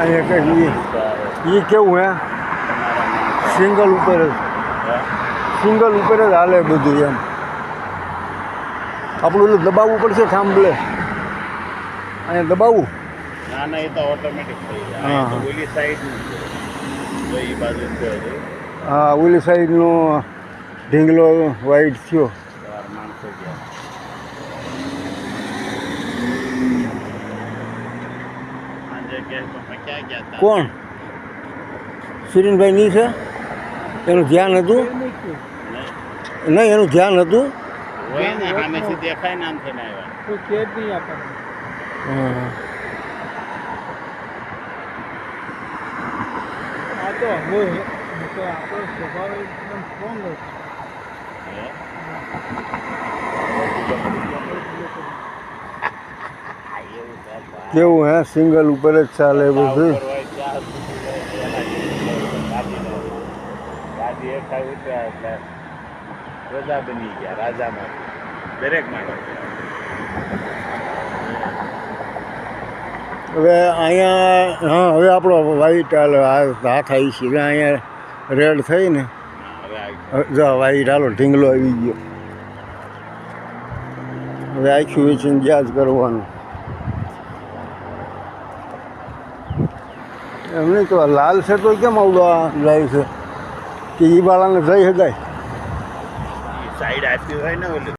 અહીંયા કંઈ એ કેવું હે સિંગલ ઉપર જ હાલે બધું એમ. આપણું એટલે દબાવવું પડશે થાંભલે અહીંયા દબાવવું. ના ના, એ તો ઓટોમેટિક થઈ જાય. હા. તો ઓલી સાઈડ તો એ બાજુ છે હા ઓલી સાઈડનો ઢીંગલો વાઈટ થયો. માણસો ગયા. આજે કે તમે ક્યાં ગયા હતા? કોણ સુરીનભાઈ ની છે એનું ધ્યાન હતું નહીં એનું ધ્યાન હતું. હોય ને સામેથી દેખાય ને આમ થઈને આવ્યા. હા કેવું હે સિંગલ ઉપર જ ચાલે બધું. ગાડી એકાઈ ઉતર્યા એટલે રજા બની ગયા. રાજામાં દરેક માટે હવે અહીંયા હા હવે આપણો વાઈટ હાથ આવી છે અહીંયા રેડ થઈ ને જો વાઈટ હાલો ઢીંગલો આવી ગયો. હવે આખું વેચીને જ્યાં જ કરવાનું એમ નહીં તો લાલ છે તો કેમ આવડો જાય છે કે એ બાળાને જઈ શકાય. સાઈડ આપી હોય ને ઓલી